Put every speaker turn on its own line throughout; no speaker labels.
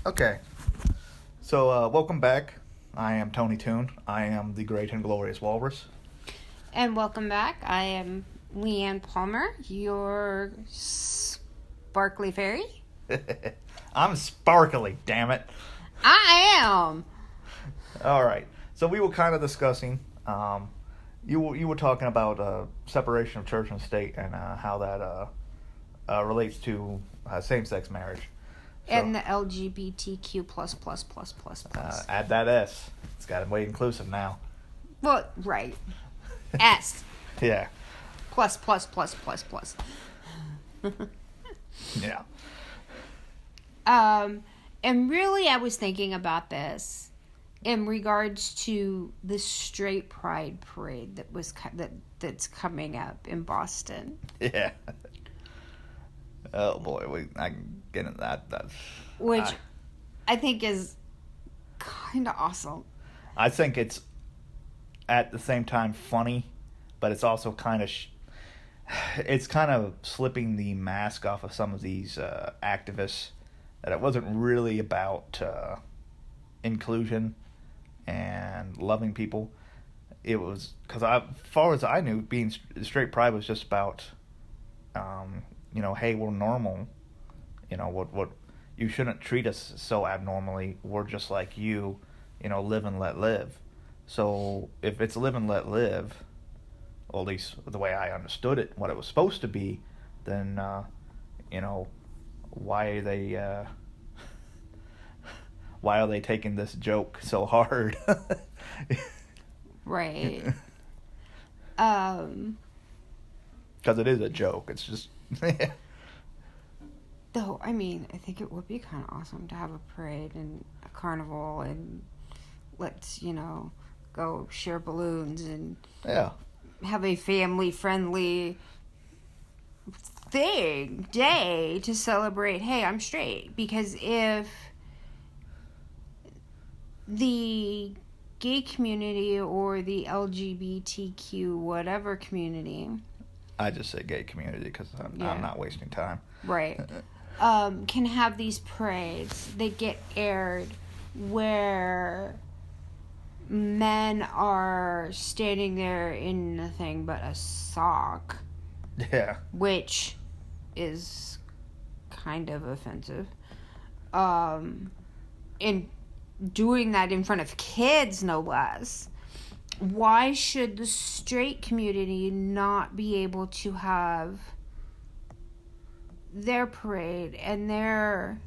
Okay, so welcome back. I am Tony Toon. I am the great and glorious Walrus.
And welcome back. I am Leanne Palmer, your sparkly fairy.
I'm sparkly, damn it.
I am.
All right, so we were kind of discussing. You were talking about separation of church and state and how that relates to same-sex marriage. So,
And the LGBTQ+++++.
Add that S. It's got to be inclusive now.
Well, right. S.
Yeah.
Plus.
Yeah.
And really I was thinking about this in regards to the straight pride parade that's coming up in Boston.
Yeah. Oh boy, I can get into that.
Which I think is kind of awesome.
I think it's at the same time funny, but it's also kind of it's kind of slipping the mask off of some of these activists that it wasn't really about inclusion and loving people. It was because, as far as I knew, being straight pride was just about, hey, we're normal. What you shouldn't treat us so abnormally. We're just like you. Live and let live. So if it's live and let live, or at least the way I understood it, what it was supposed to be, then why are they taking this joke so hard?
Right.
Because it is a joke. It's just
Though, I mean, I think it would be kind of awesome to have a parade and a carnival and let's, go share balloons and have a family-friendly day to celebrate, hey, I'm straight. Because if the gay community or the LGBTQ whatever community...
I just say gay community because I'm not wasting time.
Right. Can have these parades that get aired where men are standing there in nothing but a sock.
Yeah.
Which is kind of offensive. And doing that in front of kids, no less. Why should the straight community not be able to have their parade and their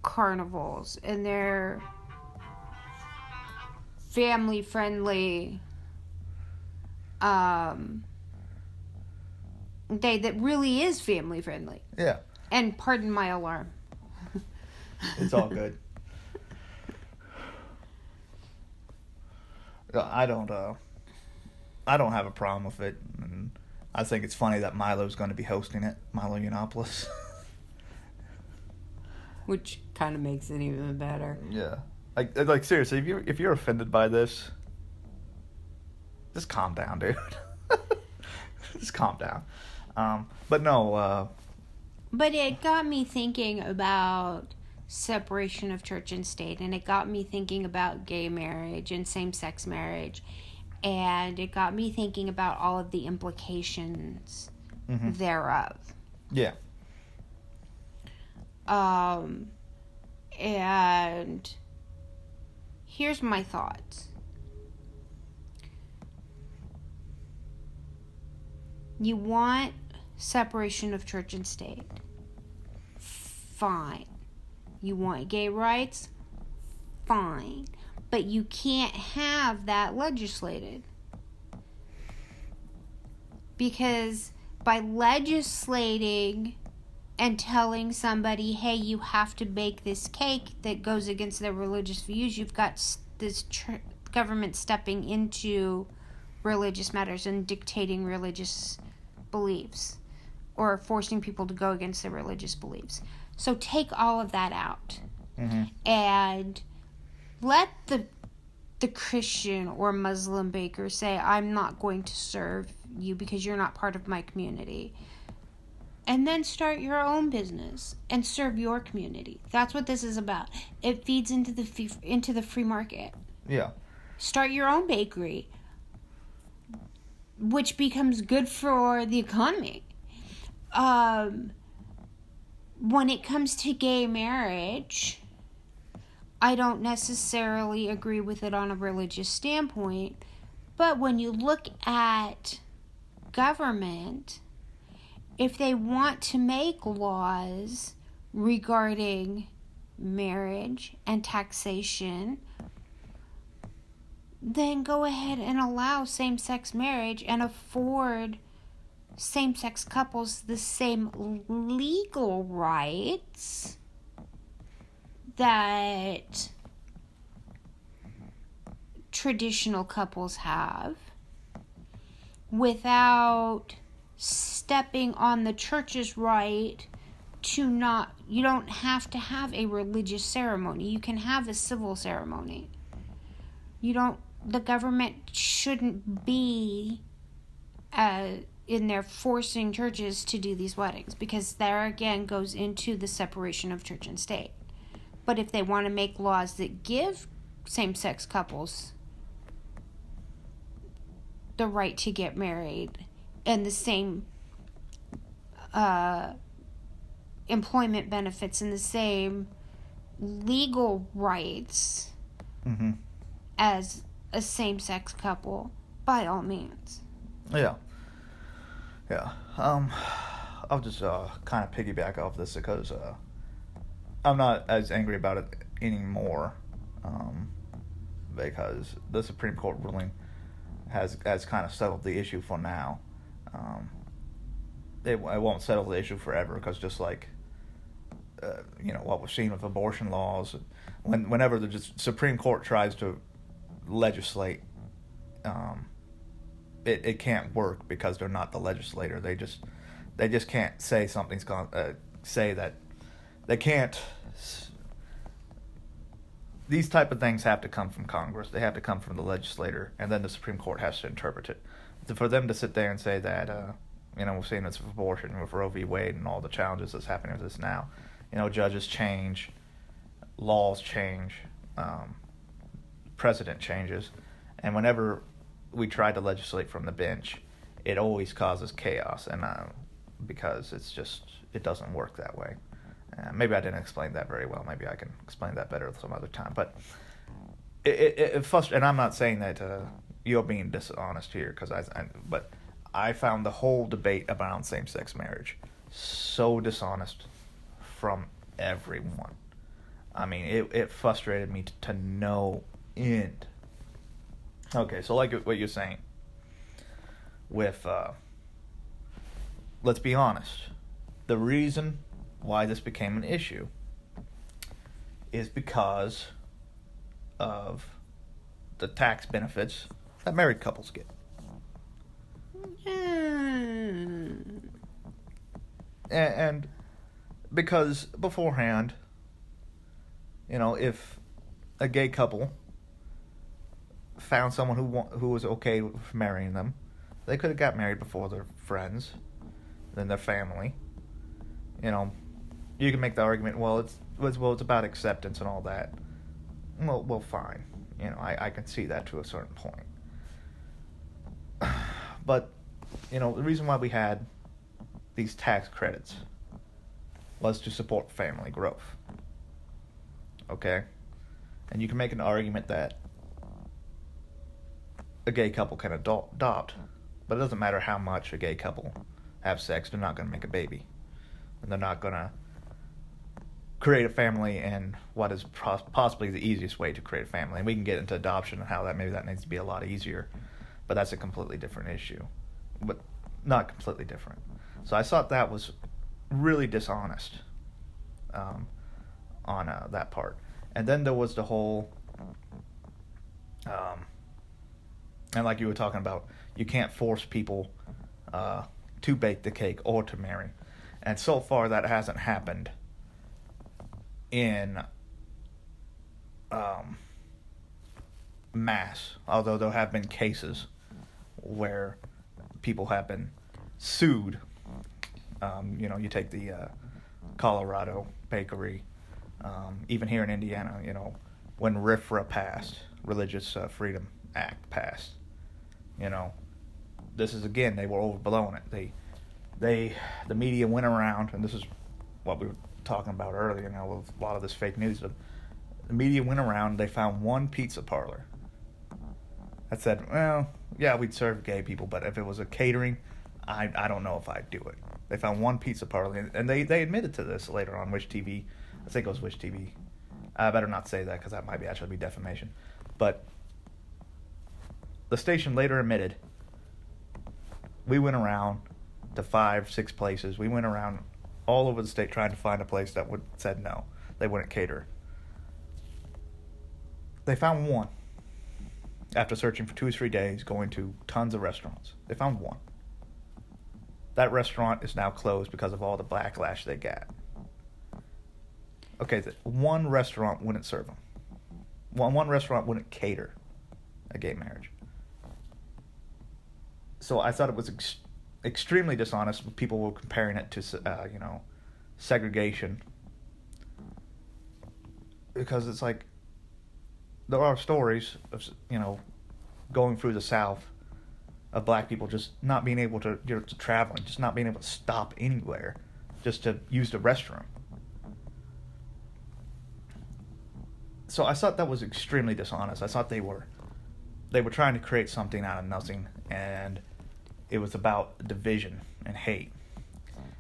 carnivals and their family-friendly day that really is family-friendly?
Yeah.
And pardon my alarm.
It's all good. I don't have a problem with it. And I think it's funny that Milo's going to be hosting it, Milo Yiannopoulos.
Which kind of makes it even better.
Yeah. Like seriously, if you're offended by this, just calm down, dude. Just calm down. But no.
But it got me thinking about separation of church and state, and it got me thinking about gay marriage and same-sex marriage. And it got me thinking about all of the implications thereof.
Yeah.
And here's my thoughts. You want separation of church and state. Fine. You want gay rights? Fine. But you can't have that legislated. Because by legislating and telling somebody, hey, you have to bake this cake that goes against their religious views, you've got this government stepping into religious matters and dictating religious beliefs or forcing people to go against their religious beliefs. So take all of that out. And let the Christian or Muslim baker say, I'm not going to serve you because you're not part of my community. and then start your own business and serve your community. That's what this is about. It feeds into the free market.
Yeah.
Start your own bakery, which becomes good for the economy. When it comes to gay marriage, I don't necessarily agree with it on a religious standpoint, but when you look at government, if they want to make laws regarding marriage and taxation, then go ahead and allow same-sex marriage and afford same-sex couples the same legal rights that traditional couples have, without stepping on the church's right to not, you don't have to have a religious ceremony. You can have a civil ceremony. The government shouldn't be in there forcing churches to do these weddings, because there again goes into the separation of church and state. But if they want to make laws that give same-sex couples the right to get married and the same employment benefits and the same legal rights as a same-sex couple, by all means.
Yeah. I'll just kind of piggyback off this because I'm not as angry about it anymore, because the Supreme Court ruling has kind of settled the issue for now. It won't settle the issue forever, because just like what we're seeing with abortion laws, whenever the Supreme Court tries to legislate, it can't work because they're not the legislator. They just can't say something's going say that they can't. These type of things have to come from Congress. They have to come from the legislator, and then the Supreme Court has to interpret it. For them to sit there and say that, we're seeing this with abortion, with Roe v. Wade, and all the challenges that's happening with this now. Judges change, laws change, precedent changes, and whenever we try to legislate from the bench, it always causes chaos, and because it doesn't work that way. Maybe I didn't explain that very well. Maybe I can explain that better some other time. But it frustrates, and I'm not saying that you're being dishonest here, but I found the whole debate about same-sex marriage so dishonest from everyone. I mean, it frustrated me to no end. Okay, so like what you're saying, with let's be honest, the reason why this became an issue is because of the tax benefits that married couples get. And because beforehand, if a gay couple found someone who was okay with marrying them, they could have got married before their friends, then their family. You can make the argument, it's about acceptance and all that. Well, fine. I can see that to a certain point. But, the reason why we had these tax credits was to support family growth. Okay? And you can make an argument that a gay couple can adopt, but it doesn't matter how much a gay couple have sex, they're not going to make a baby. And they're not going to create a family in what is possibly the easiest way to create a family. And we can get into adoption and how that needs to be a lot easier, but that's a completely different issue. But not completely different. So I thought that was really dishonest on that part. And then there was the whole, and like you were talking about, you can't force people to bake the cake or to marry. And so far that hasn't happened in mass, although there have been cases where people have been sued You take the Colorado bakery, even here in Indiana, when RFRA passed, Religious Freedom Act passed, this is, again, they were overblowing it. The media went around, and this is what we were talking about earlier, with a lot of this fake news. The media went around, they found one pizza parlor that said, well, yeah, we'd serve gay people, but if it was a catering, I don't know if I'd do it. They found one pizza parlor, and they admitted to this later on Wish TV. I think it was Wish TV. I better not say that because that might actually be defamation. But the station later admitted, we went around to 5-6 places. We went around all over the state trying to find a place that said no. They wouldn't cater. They found one. After searching for 2 or 3 days, going to tons of restaurants. They found one. That restaurant is now closed because of all the backlash they got. Okay, one restaurant wouldn't serve them. One restaurant wouldn't cater a gay marriage. So I thought it was extremely dishonest. People were comparing it to, segregation. Because it's like, there are stories of, going through the South of black people just not being able to, traveling, just not being able to stop anywhere just to use the restroom. So I thought that was extremely dishonest. I thought they were trying to create something out of nothing, and it was about division and hate.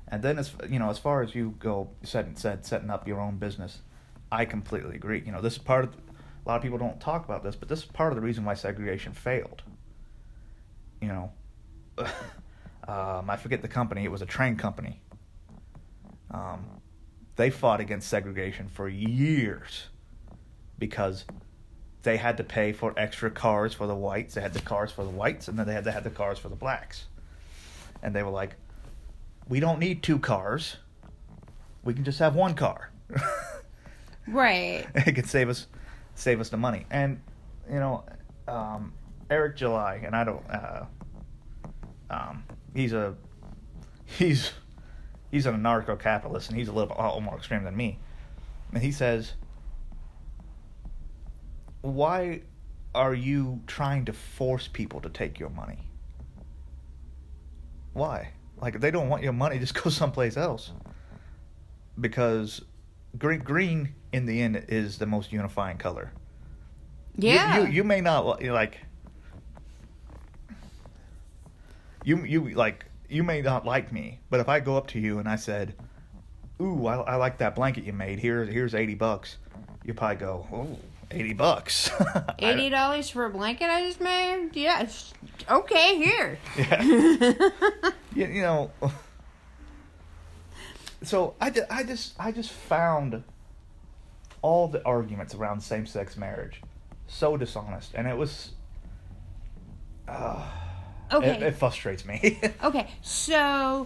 And then, as far as you go, setting up your own business, I completely agree. This is part of, a lot of people don't talk about this, but this is part of the reason why segregation failed. I forget the company. It was a train company. They fought against segregation for years because they had to pay for extra cars for the whites. They had the cars for the whites, and then they had to have the cars for the blacks. And they were like, we don't need 2 cars. We can just have 1 car.
Right.
It could save us the money. And Eric July, and I don't he's an anarcho-capitalist, and he's a little more extreme than me. And he says, why are you trying to force people to take your money? Why? Like, if they don't want your money, just go someplace else. Because green in the end is the most unifying color.
Yeah.
You may not like. You may not like me, but if I go up to you and I said, "Ooh, I like that blanket you made. Here's $80." You probably go, "Oh, $80."
$80 for a blanket I just made? Yes. Okay, here.
Yeah. So I just found all the arguments around same-sex marriage so dishonest, and it was
okay.
It frustrates me.
Okay, so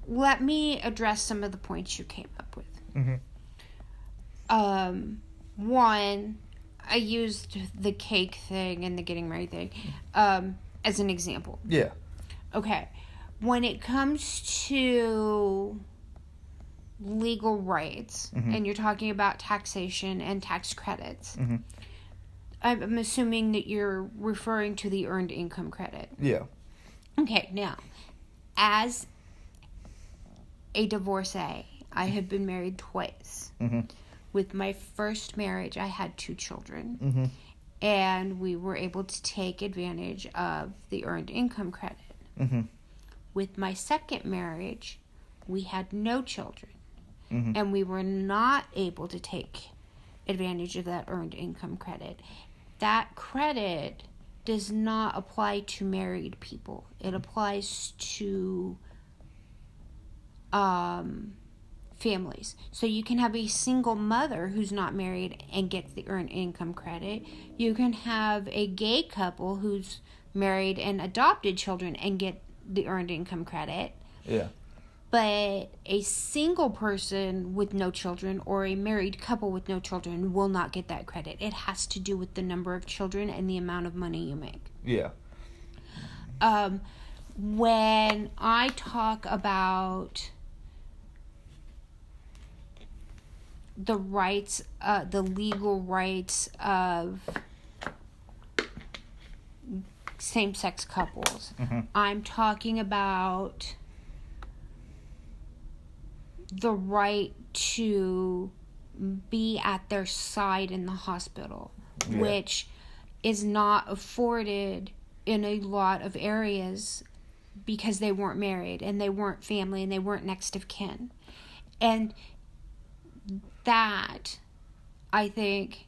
let me address some of the points you came up with.
Mm-hmm.
One, I used the cake thing and the getting married thing as an example.
Yeah.
Okay. When it comes to legal rights,
mm-hmm.
and you're talking about taxation and tax credits,
mm-hmm.
I'm assuming that you're referring to the earned income credit.
Yeah.
Okay, now, as a divorcee, I have been married twice.
Mm-hmm.
With my first marriage, I had 2 children.
Mm-hmm.
And we were able to take advantage of the earned income credit.
Mm-hmm.
With my second marriage, we had no children.
Mm-hmm.
And we were not able to take advantage of that earned income credit. That credit does not apply to married people. It applies to families. So you can have a single mother who's not married and gets the earned income credit. You can have a gay couple who's married and adopted children and get the earned income credit.
Yeah.
But a single person with no children or a married couple with no children will not get that credit. It has to do with the number of children and the amount of money you make.
Yeah.
when I talk about the rights, the legal rights of same-sex couples, I'm talking about the right to be at their side in the hospital, which is not afforded in a lot of areas because they weren't married and they weren't family and they weren't next of kin. And that, I think,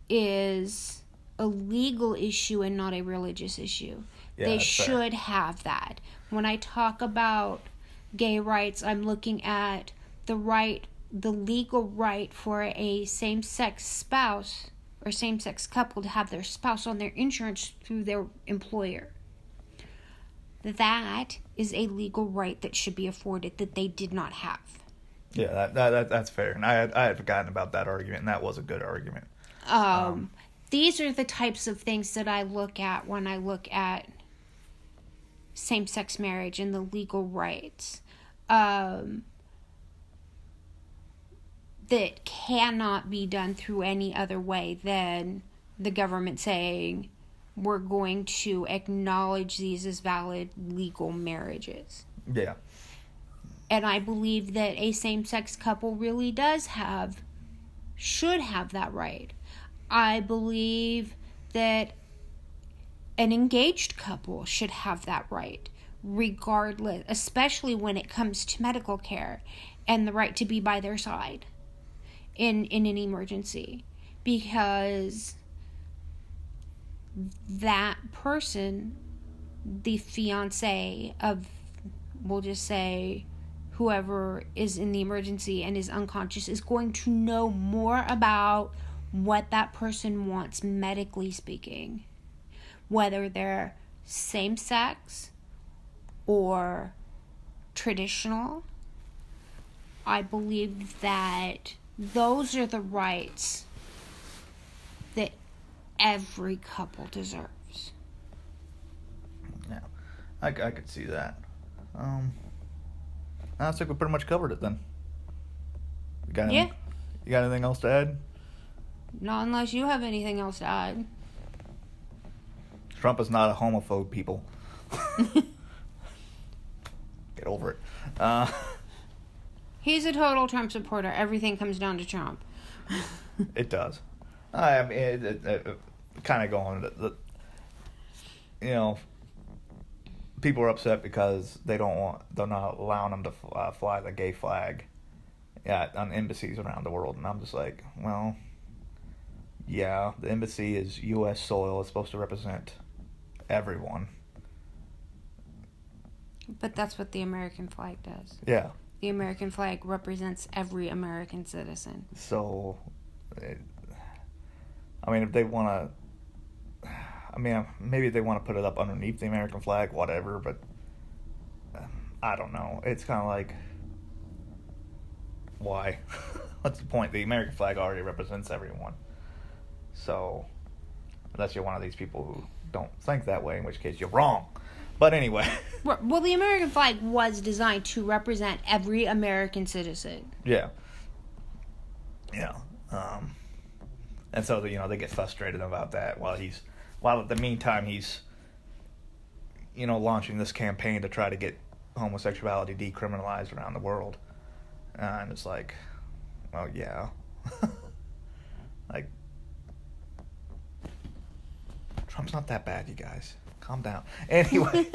is a legal issue and not a religious issue. They should have that. When I talk about gay rights, I'm looking at the legal right for a same-sex spouse or same-sex couple to have their spouse on their insurance through their employer. That is a legal right that should be afforded that they did not have.
Yeah, that's fair. And I had forgotten about that argument, and that was a good argument.
These are the types of things that I look at when I look at same-sex marriage and the legal rights. That cannot be done through any other way than the government saying we're going to acknowledge these as valid legal marriages.
Yeah.
And I believe that a same-sex couple really should have that right. I believe that an engaged couple should have that right, regardless, especially when it comes to medical care and the right to be by their side in an emergency, because that person, the fiance of, we'll just say, whoever is in the emergency and is unconscious, is going to know more about what that person wants medically speaking, whether they're same-sex or traditional. I believe that those are the rights that every couple deserves.
Yeah, I could see that. I think we pretty much covered it then. You got anything else to add?
Not unless you have anything else to add.
Trump is not a homophobe, people. Get over it.
He's a total Trump supporter. Everything comes down to Trump.
It does. I mean, it kind of going to people are upset because they're not allowing them to fly the gay flag on embassies around the world, and I'm just like, well, yeah, the embassy is U.S. soil. It's supposed to represent everyone.
But that's what the American flag does.
Yeah.
The American flag represents every American citizen.
So, if they want to, maybe they want to put it up underneath the American flag, whatever, but I don't know. It's kind of like, why? What's the point? The American flag already represents everyone. So, unless you're one of these people who don't think that way, in which case you're wrong. But anyway.
Well, the American flag was designed to represent every American citizen.
Yeah. Yeah. And so, they get frustrated about that while at the meantime he's, launching this campaign to try to get homosexuality decriminalized around the world. And it's like, well, yeah. Like, Trump's not that bad, you guys. Calm down. Anyway.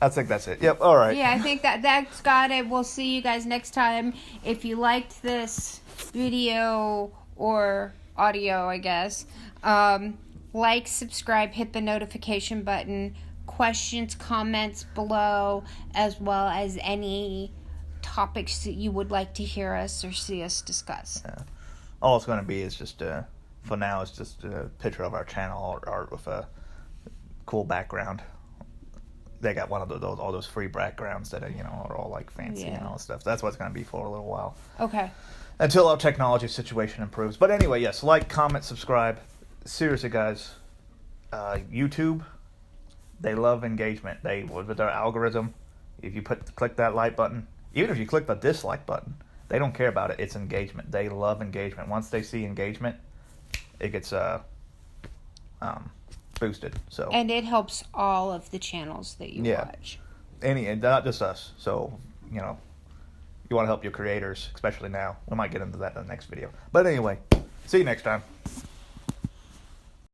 I think that's it. Yep, all right.
Yeah, I think that's got it. We'll see you guys next time. If you liked this video or audio, I guess, like, subscribe, hit the notification button, questions, comments below, as well as any topics that you would like to hear us or see us discuss.
Yeah. All it's going to be is just, for now, it's just a picture of our channel art with a cool background. They got one of all those free backgrounds that are all like fancy and all that stuff. That's what it's going to be for a little while.
Okay.
Until our technology situation improves. But anyway, yes, like, comment, subscribe. Seriously, guys, YouTube, they love engagement. They with their algorithm. If you click that like button, even if you click the dislike button, they don't care about it. It's engagement. They love engagement. Once they see engagement, it gets boosted. So
and it helps all of the channels that you watch.
And not just us. So you know, you want to help your creators, especially now. We might get into that in the next video. But anyway, see you next time.